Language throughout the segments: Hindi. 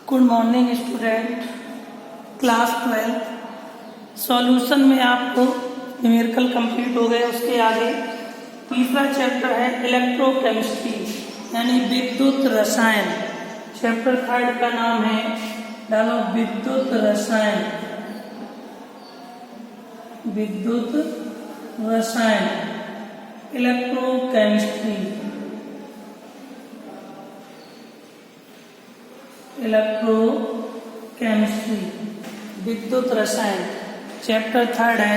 Good morning student, class 12 solution में आपको न्यूमेरिकल कंप्लीट हो गए। उसके आगे तीसरा चैप्टर है इलेक्ट्रोकेमिस्ट्री यानी विद्युत रसायन। चैप्टर 3 का नाम है डालो विद्युत रसायन। विद्युत रसायन इलेक्ट्रोकेमिस्ट्री। इलेक्ट्रोकेमिस्ट्री विद्युत रसायन चैप्टर 3 है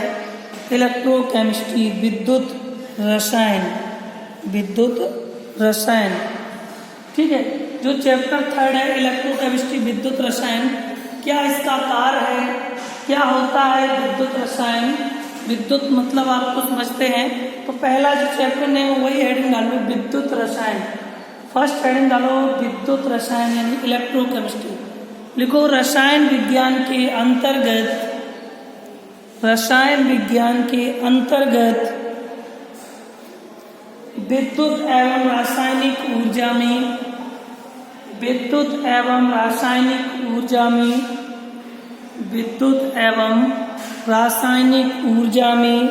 इलेक्ट्रोकेमिस्ट्री विद्युत रसायन। विद्युत रसायन ठीक है। जो चैप्टर 3 है इलेक्ट्रोकेमिस्ट्री विद्युत रसायन, क्या इसका कार्य है, क्या होता है विद्युत रसायन। विद्युत मतलब आपको समझते हैं, तो पहला जो चैप्टर ने वही हेडिंग डालो विद्युत रसायन। फर्स्ट हेडिंग डालो विद्युत रसायन यानी इलेक्ट्रोकेमिस्ट्री। लिखो रसायन विज्ञान के अंतर्गत, रसायन विज्ञान के अंतर्गत विद्युत एवं रासायनिक ऊर्जा में, विद्युत एवं रासायनिक ऊर्जा में, विद्युत एवं रासायनिक ऊर्जा में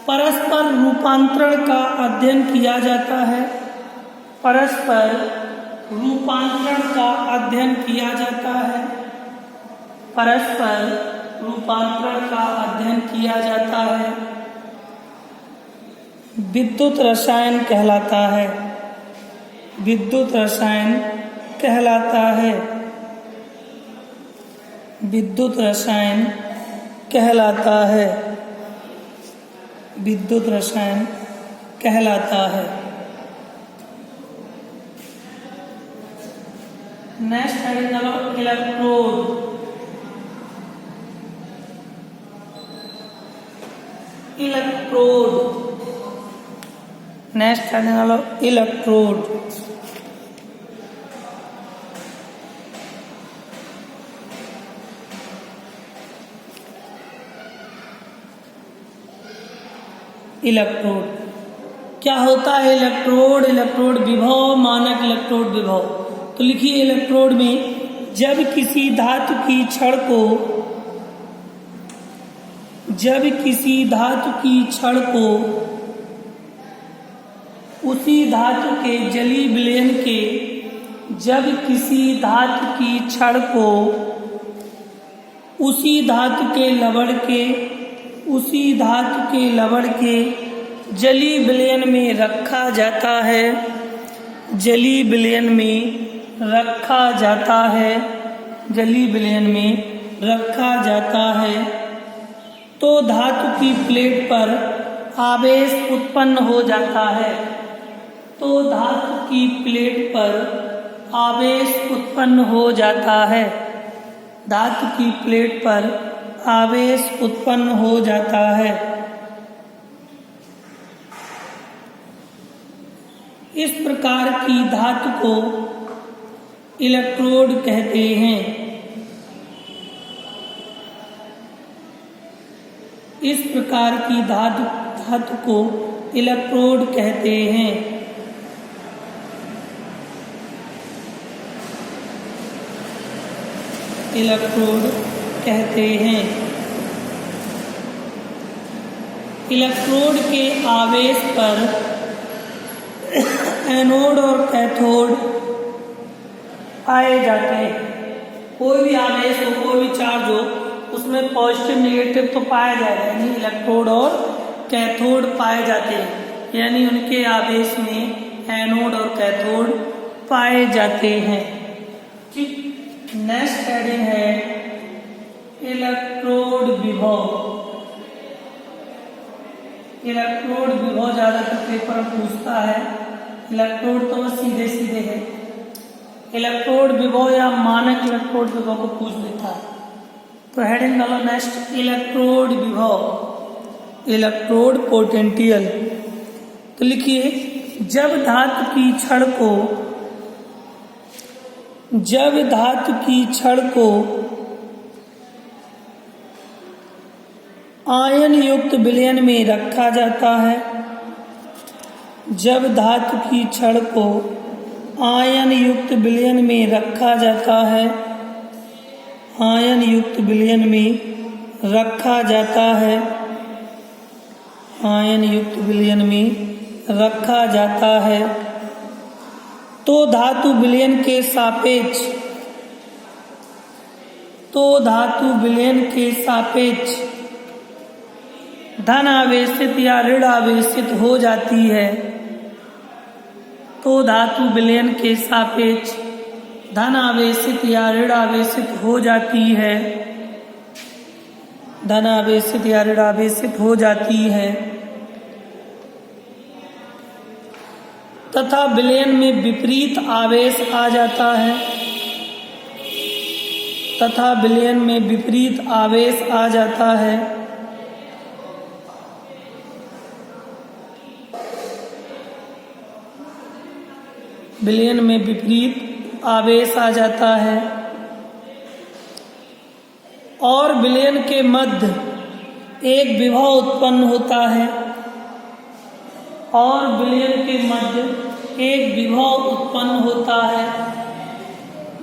परस्पर रूपांतरण का अध्ययन किया जाता है। परस्पर रूपांतरण का अध्ययन किया जाता है। परस्पर रूपांतरण का अध्ययन किया जाता है। विद्युत रसायन कहलाता है। विद्युत रसायन कहलाता है। विद्युत रसायन कहलाता है। विद्युत रसायन कहलाता है। नेक्स्ट हेडिंग डालो इलेक्ट्रोड। इलेक्ट्रोड नेक्स्ट हेडिंग डालो इलेक्ट्रोड। इलेक्ट्रोड क्या होता है। इलेक्ट्रोड, इलेक्ट्रोड विभव, मानक इलेक्ट्रोड विभव। तो लिखिए इलेक्ट्रोड में जब किसी धातु की छड़ को, जब किसी धातु की छड़ को उसी धातु के जली विलयन के, जब किसी धातु की छड़ को उसी धातु के लवण के, उसी धातु के लवण के जली विलयन में रखा जाता है, जली विलयन में रखा जाता है, जली विलयन में रखा जाता है, तो धातु की प्लेट पर आवेश उत्पन्न हो जाता है। तो धातु की प्लेट पर आवेश उत्पन्न हो जाता है। धातु की प्लेट पर आवेश उत्पन्न हो जाता है। इस प्रकार की धातु को इलेक्ट्रोड कहते हैं। इस प्रकार की धातु को इलेक्ट्रोड कहते हैं। इलेक्ट्रोड कहते हैं। इलेक्ट्रोड के आवेश पर एनोड और कैथोड पाए जाते हैं। कोई भी आवेश हो, कोई भी चार्ज हो, उसमें पॉजिटिव नेगेटिव तो पाया जाएगा, यानी इलेक्ट्रोड और कैथोड पाए जाते हैं, यानी उनके आवेश में एनोड और कैथोड पाए जाते हैं। ठीक। नेक्स्ट हेडिंग है इलेक्ट्रोड विभव। इलेक्ट्रोड विभव ज्यादातर पेपर में पूछता है। इलेक्ट्रोड तो बस सीधे सीधे है। इलेक्ट्रोड विभव या मानक इलेक्ट्रोड विभव को पूछ देता है। तो हेडिंग डालो नेक्स्ट इलेक्ट्रोड विभव, इलेक्ट्रोड पोटेंशियल। तो लिखिए जब धातु की छड़ को, जब धातु की छड़ को आयन युक्त विलयन में रखा जाता है, जब धातु की छड़ को आयन युक्त विलयन में रखा जाता है, आयन युक्त विलयन में रखा जाता है, आयन युक्त विलयन में रखा जाता है, तो धातु विलयन के सापेक्ष, तो धातु विलयन के सापेक्ष धन आवेशित या ऋण आवेशित हो जाती है, तो धातु विलयन के सापेक्ष धन आवेशित या ऋण आवेशित हो जाती है, धन आवेशित या ऋण आवेशित हो जाती है, तथा विलयन में विपरीत आवेश आ जाता है, तथा विलयन में विपरीत आवेश आ जाता है, विलयन में विपरीत आवेश आ जाता है, और विलयन के मध्य एक विभव उत्पन्न होता है, और विलयन के मध्य एक विभव उत्पन्न होता है,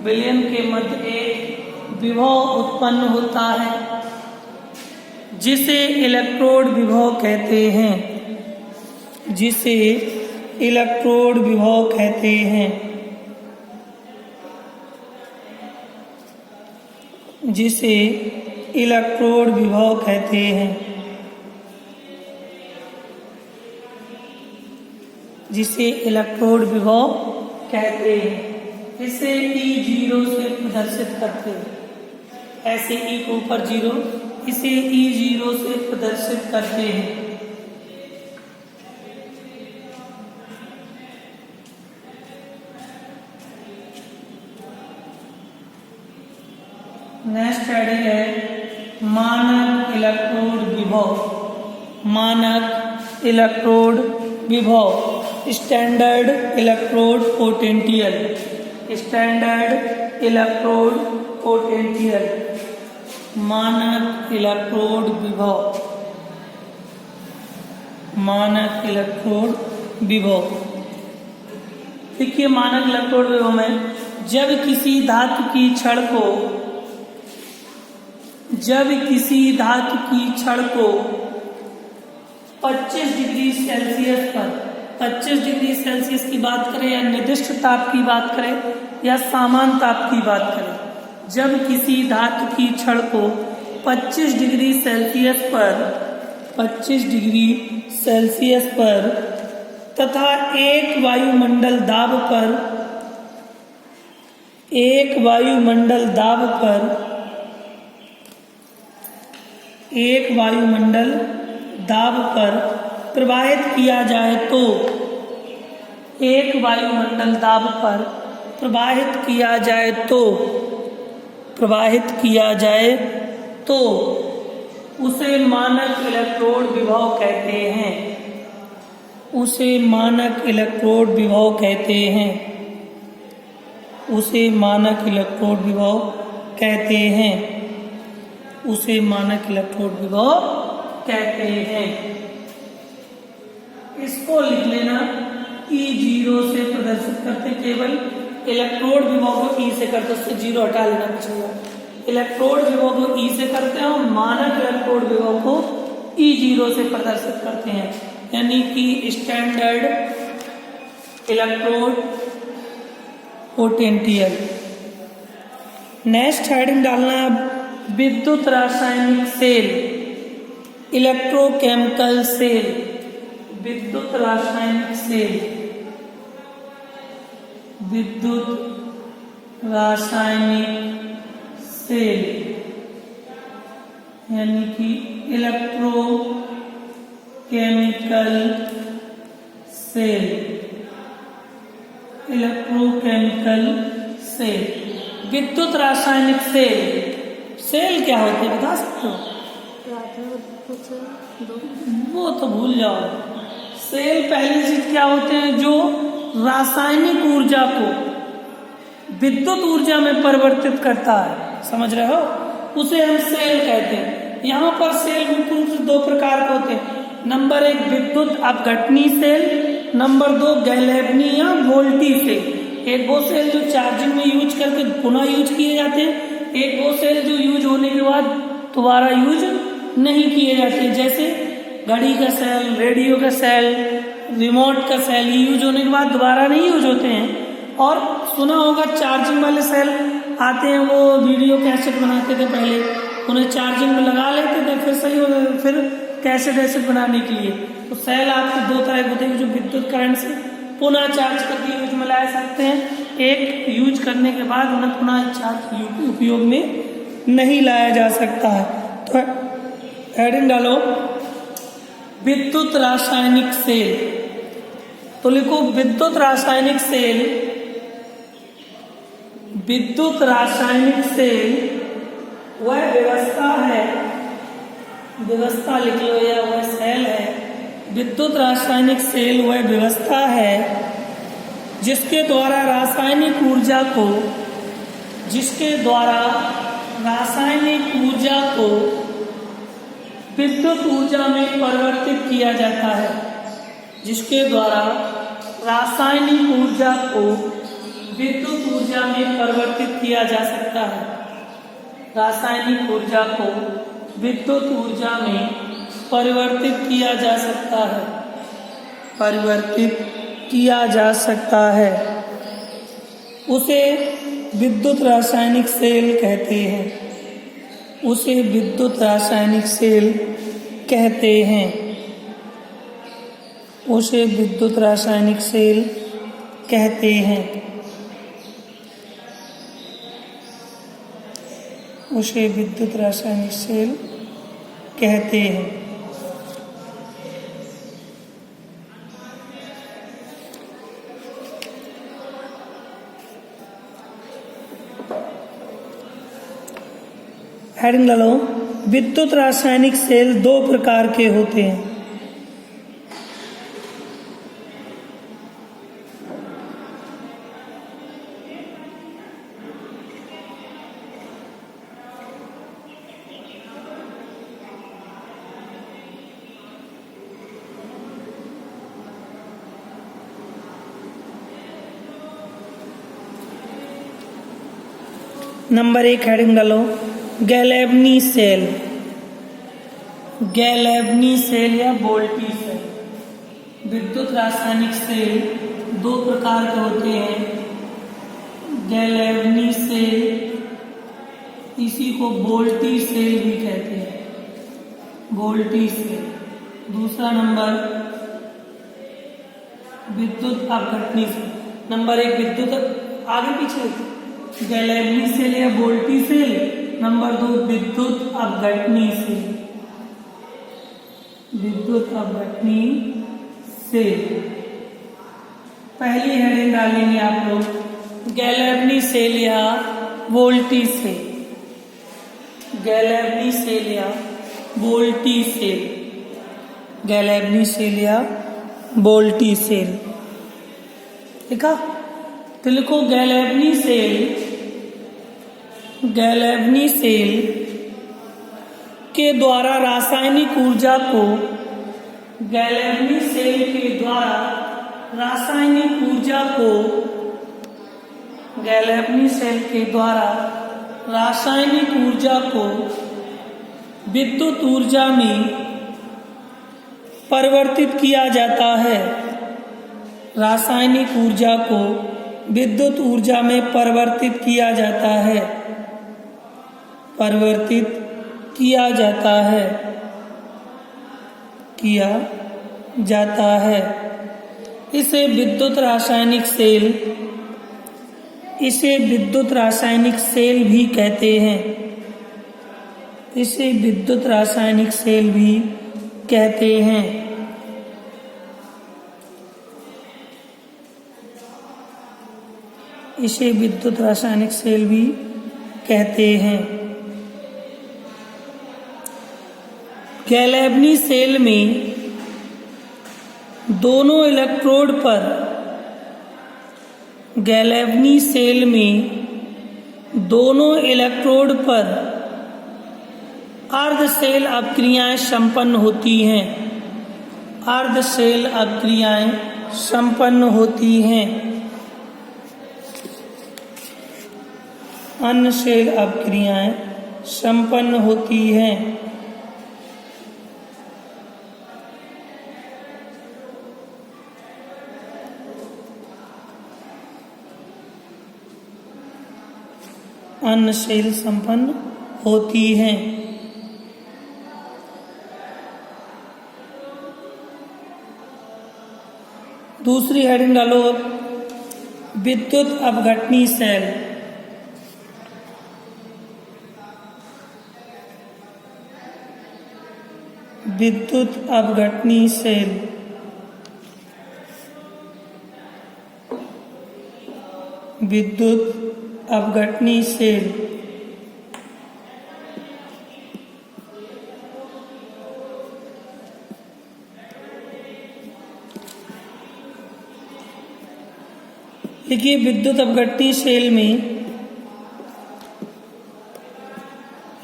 विलयन के मध्य एक विभव उत्पन्न होता है, जिसे इलेक्ट्रोड विभव कहते हैं, जिसे इलेक्ट्रोड विभव कहते हैं, जिसे इलेक्ट्रोड विभव कहते हैं, जिसे इलेक्ट्रोड विभव कहते हैं। इसे E0 से प्रदर्शित करते हैं, ऐसे E के ऊपर 0, इसे E0 से प्रदर्शित करते हैं। नेक्स्ट हेडिंग है मानक इलेक्ट्रोड विभव, मानक इलेक्ट्रोड विभव, standard electrode potential, standard electrode potential, मानक इलेक्ट्रोड विभव, मानक इलेक्ट्रोड विभव। देखिए मानक इलेक्ट्रोड विभव में जब किसी धातु की छड़ को, जब किसी धातु की छड़ को 25 डिग्री सेल्सियस पर, 25 डिग्री सेल्सियस की बात करें या निर्दिष्ट ताप की बात करें या सामान्य ताप की बात करें, जब किसी धातु की छड़ को 25 डिग्री सेल्सियस पर, 25 डिग्री सेल्सियस पर तथा एक वायुमंडल दाब पर, एक वायुमंडल दाब पर, एक वायुमंडल दाब पर प्रवाहित किया जाए तो, एक वायुमंडल दाब पर प्रवाहित किया जाए तो, प्रवाहित किया जाए तो उसे मानक इलेक्ट्रोड विभव कहते हैं, उसे मानक इलेक्ट्रोड विभव कहते हैं, उसे मानक इलेक्ट्रोड विभव कहते हैं, उसे मानक इलेक्ट्रोड विभव कहते हैं। इसको लिख लेना, E0 से प्रदर्शित करते, केवल इलेक्ट्रोड विभव को E से करते, उससे 0 हटा लेना पड़ेगा। इलेक्ट्रोड विभव को E से करते हैं और मानक इलेक्ट्रोड विभव को E0 से प्रदर्शित करते हैं, यानी कि standard electrode potential. Next heading डालना है विद्युत रासायनिक सेल, इलेक्ट्रोकेमिकल सेल, विद्युत रासायनिक सेल, विद्युत रासायनिक सेल, यानी कि इलेक्ट्रोकेमिकल सेल, इलेक्ट्रोकेमिकल सेल, विद्युत रासायनिक सेल। सेल क्या होते हैं बता सकते हो? वो तो भूल जाओ। सेल पहली चीज क्या होते हैं, जो रासायनिक ऊर्जा को विद्युत ऊर्जा में परिवर्तित करता है, समझ रहे हो, उसे हम सेल कहते हैं। यहाँ पर सेल मुख्य रूप से 2 प्रकार के होते हैं। नंबर 1 विद्युत अपघटनी सेल, नंबर 2 गैलेवनी या वोल्टी सेल। एक वो सेल जो चार्जिंग में यूज करके पुनः यूज किए जाते हैं, एक वो सेल जो यूज होने के बाद दोबारा यूज नहीं किए जाते, जैसे घड़ी का सेल, रेडियो का सेल, रिमोट का सेल, ये यूज होने के बाद दोबारा नहीं यूज होते हैं। और सुना होगा चार्जिंग वाले सेल आते हैं, वो वीडियो कैसेट बनाते थे पहले, उन्हें चार्जिंग में लगा लेते थे, फिर सही हो गए, फिर कैसेट वैसेट बनाने के लिए। तो सेल आपके दो तरह के होते हैं, जो विद्युत करंट से पुनः चार्ज करके यूज में ला सकते हैं, एक यूज करने के बाद उन्हें पुनः चार्ज उपयोग में नहीं लाया जा सकता है। तो हेडिंग डालो विद्युत रासायनिक सेल। तो लिखो विद्युत रासायनिक सेल। विद्युत रासायनिक सेल वह व्यवस्था है, व्यवस्था लिख लो, या वह सेल है। विद्युत रासायनिक सेल वह व्यवस्था है जिसके द्वारा रासायनिक ऊर्जा को, जिसके द्वारा रासायनिक ऊर्जा को विद्युत ऊर्जा में परिवर्तित किया जाता है, जिसके द्वारा रासायनिक ऊर्जा को विद्युत ऊर्जा में परिवर्तित किया जा सकता है। रासायनिक ऊर्जा को विद्युत ऊर्जा में परिवर्तित किया जा सकता है, परिवर्तित किया जा सकता है, उसे विद्युत रासायनिक सेल कहते हैं, उसे विद्युत रासायनिक सेल कहते हैं, उसे विद्युत रासायनिक सेल कहते हैं, उसे विद्युत रासायनिक सेल कहते हैं। हेडिंग डालो विद्युत रासायनिक सेल दो प्रकार के होते हैं। नंबर 1 हेडिंग डालो गैलेवनी सेल। गैलेवनी सेल या वोल्टी सेल। विद्युत रासायनिक सेल दो प्रकार के होते हैं, गैलेवनी सेल, इसी को वोल्टी सेल भी कहते हैं, वोल्टी सेल। दूसरा नंबर विद्युत अपघटनी सेल। नंबर 1 विद्युत, आगे पीछे गैलेवनी सेल या वोल्टी सेल। नंबर 2 विद्युत अपघटनी सेल, विद्युत अपघटनी सेल। पहली हेडिंग डालेंगे आप लोग गैलेवनी सेल या वोल्टी सेल, गैलेवनी सेल या वोल्टी सेल, गैलेवनी सेल या वोल्टी सेल। देखा, तो लिखो गैलेवनी सेल, गैलेवनी सेल के द्वारा रासायनिक ऊर्जा को, गैलेवनी सेल के द्वारा रासायनिक ऊर्जा को, गैलेवनी सेल के द्वारा रासायनिक ऊर्जा को विद्युत ऊर्जा में परिवर्तित किया जाता है। रासायनिक ऊर्जा को विद्युत ऊर्जा में परिवर्तित किया जाता है, परिवर्तित किया जाता है, किया जाता है। इसे विद्युत रासायनिक सेल, इसे विद्युत रासायनिक सेल भी कहते हैं, इसे विद्युत रासायनिक सेल भी कहते हैं। इसे विद्युत रासायनिक सेल भी कहते हैं। गैलेवनी सेल में दोनों इलेक्ट्रोड पर, गैलेवनी सेल में दोनों इलेक्ट्रोड पर अर्ध सेल अपक्रियाएं संपन्न होती हैं, अर्ध सेल अपक्रियाएं संपन्न होती हैं। अन्य सेल अपक्रियाएं संपन्न होती हैं। अन्य सेल संपन्न होती हैं। दूसरी हेडिंग डालो, विद्युत अपघटनी सेल। विद्युत अपघटनी सेल। विद्युत अपघटनी सेल। देखिए विद्युत अपघटनी सेल में,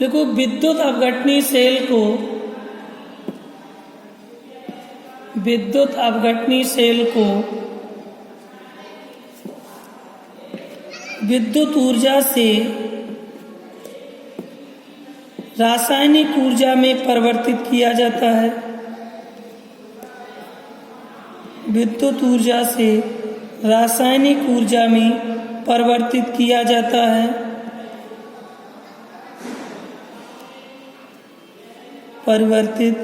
देखो विद्युत अपघटनी सेल को, विद्युत अपघटनी सेल को विद्युत ऊर्जा से रासायनिक ऊर्जा में परिवर्तित किया जाता है। विद्युत ऊर्जा से रासायनिक ऊर्जा में परिवर्तित किया जाता है। परिवर्तित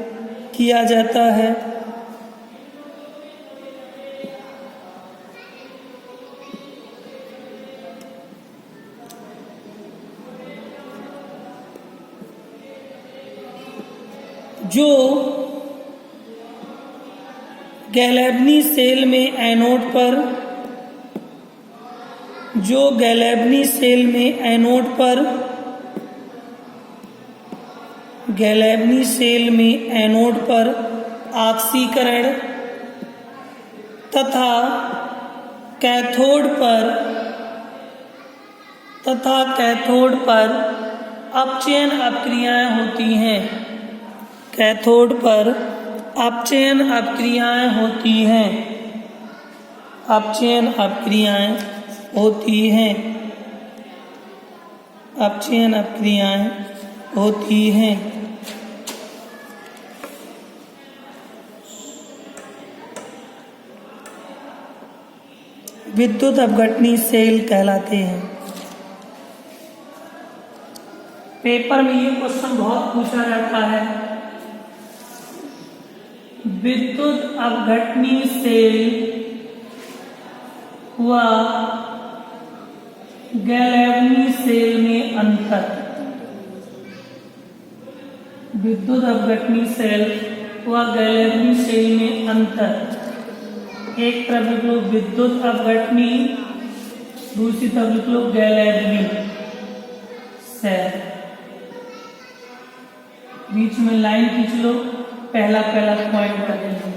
किया जाता है। जो गैलेबनी सेल में एनोड पर, जो गैलेबनी सेल में एनोड पर, गैलेबनी सेल में एनोड पर ऑक्सीकरण तथा कैथोड पर अपचयन अपक्रियाएं होती हैं। कैथोड पर अपचयन अपक्रियाएं होती हैं। अपचयन अपक्रियाएं होती हैं। अपचयन अपक्रियाएं होती हैं। विद्युत अपघटनी सेल कहलाते हैं। पेपर में ये क्वेश्चन बहुत पूछा जाता है। विद्युत अपघटनी सेल व गैलेबनी सेल में अंतर। विद्युत अपघटनी सेल व गैलेबनी सेल में अंतर। एक तरफ लिख लो विद्युत अपघटनी, दूसरी तरफ लिख लो गैलेबनी सेल। बीच में लाइन खींच लो, पहला पॉइंट कर लेंगे।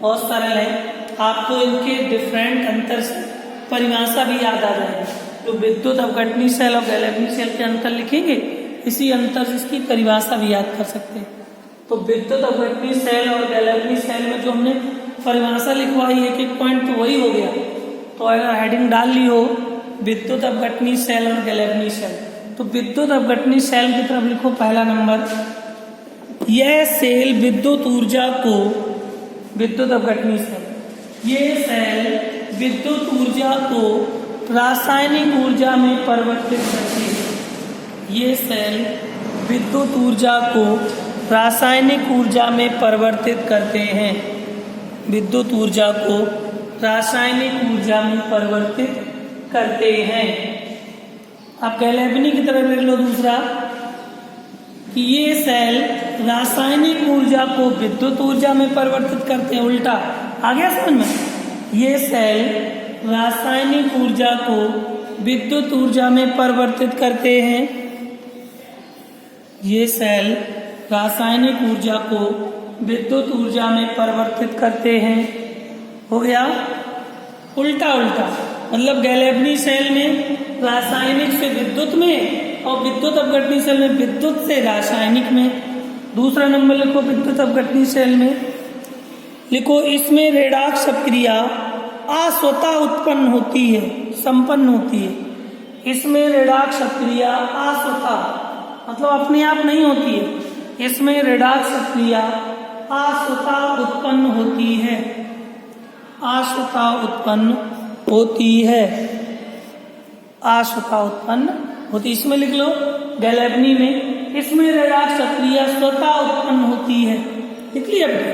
बहुत सारे लाइन, आपको इनके डिफरेंट अंतर से परिभाषा भी याद आ जाएगी। तो विद्युत अपघटनी सेल और गैलेबनी सेल के अंतर लिखेंगे, इसी अंतर से इसकी परिभाषा भी याद कर सकते हैं। तो विद्युत अपघटनी सेल और गैलेबनी सेल में जो हमने परिभाषा लिखवाई, एक एक पॉइंट तो वही हो गया। तो अगर हेडिंग डाल ली हो विद्युत अपघटनी सेल और गैलेबनी सेल, तो विद्युत अपघटनी सेल की तरफ लिखो पहला नंबर, यह सेल विद्युत ऊर्जा को, विद्युत अपघटनी सेल, ये सेल विद्युत ऊर्जा को रासायनिक ऊर्जा में परिवर्तित करती है। ये सेल विद्युत ऊर्जा को रासायनिक ऊर्जा में परिवर्तित करते हैं। विद्युत ऊर्जा को रासायनिक ऊर्जा में परिवर्तित करते हैं। अब गैलेबनी की तरफ लिख लो दूसरा, कि ये सेल रासायनिक ऊर्जा को विद्युत ऊर्जा में परिवर्तित करते हैं। उल्टा आ गया समझ में? ये सेल रासायनिक ऊर्जा को विद्युत ऊर्जा में परिवर्तित करते हैं। ये सेल रासायनिक ऊर्जा को विद्युत ऊर्जा में परिवर्तित करते हैं। हो गया उल्टा उल्टा, मतलब गैलेबनी सेल में रासायनिक से विद्युत में और विद्युत अपघटनी सेल में विद्युत से रासायनिक में। दूसरा नंबर लिखो विद्युत अपघटनी सेल में, लिखो इसमें रेडॉक्स अपक्रिया अस्वतः उत्पन्न होती है, संपन्न होती है। इसमें रेडॉक्स क्रिया अस्वतः मतलब अपने आप नहीं होती है, इसमें रेडॉक्स क्रिया अस्वतः उत्पन्न होती है, अस्वतः उत्पन्न होती है, अस्वतः उत्पन्न होती। इसमें लिख लो गैलेबनी में इसमें रेडॉक्स क्रिया स्वतः उत्पन्न होती है, लिख लिया बेटा,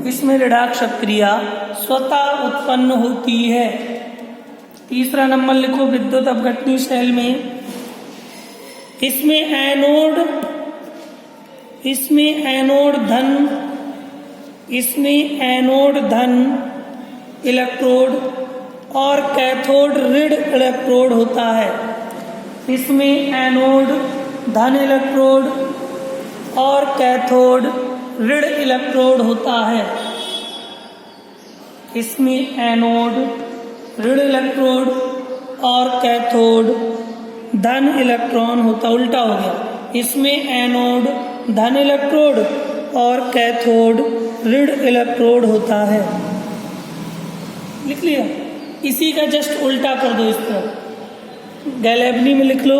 इसमें रेडॉक्स क्रिया स्वतः उत्पन्न होती है। तीसरा नंबर लिखो विद्युत अपघटनी सेल में, इसमें एनोड धन इलेक्ट्रोड और कैथोड ऋण इलेक्ट्रोड होता है। इसमें एनोड धन इलेक्ट्रोड और कैथोड ऋण इलेक्ट्रोड होता है। इसमें एनोड ऋण इलेक्ट्रोड और कैथोड धन इलेक्ट्रॉन होता, उल्टा हो गया, इसमें एनोड धन इलेक्ट्रोड और कैथोड ऋण इलेक्ट्रोड होता है, लिख लिया। इसी का जस्ट उल्टा कर दो इस तरह, गैलेबनी में लिख लो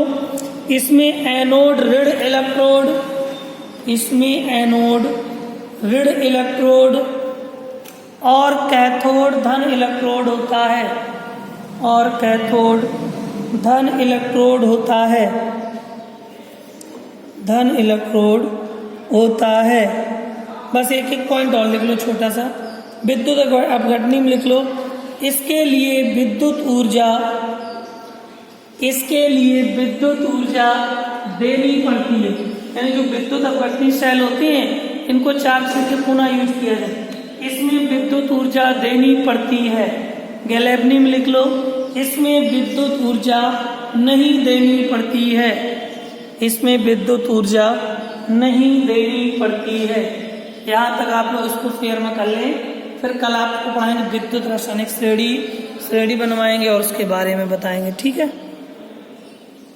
इसमें एनोड ऋण इलेक्ट्रोड, इसमें एनोड ऋण इलेक्ट्रोड और कैथोड धन इलेक्ट्रोड होता है, और कैथोड धन इलेक्ट्रोड होता है, धन इलेक्ट्रोड होता है। बस एक एक पॉइंट और लिख लो छोटा सा, विद्युत अपघटनी में लिख लो इसके लिए विद्युत ऊर्जा देनी पड़ती है, यानी जो विद्युत अपघटनी सेल होते हैं इनको चार्ज करके पुनः यूज किया जाए, इसमें विद्युत ऊर्जा देनी पड़ती है। गैलेबनी में लिख लो इसमें विद्युत ऊर्जा नहीं देनी पड़ती है, इसमें विद्युत ऊर्जा नहीं देनी पड़ती है। यहाँ तक आप लोग इसको फेयर में कर लें, फिर कल आपको पढ़ाएंगे विद्युत रासायनिक श्रेणी बनवाएंगे और उसके बारे में बताएंगे, ठीक है।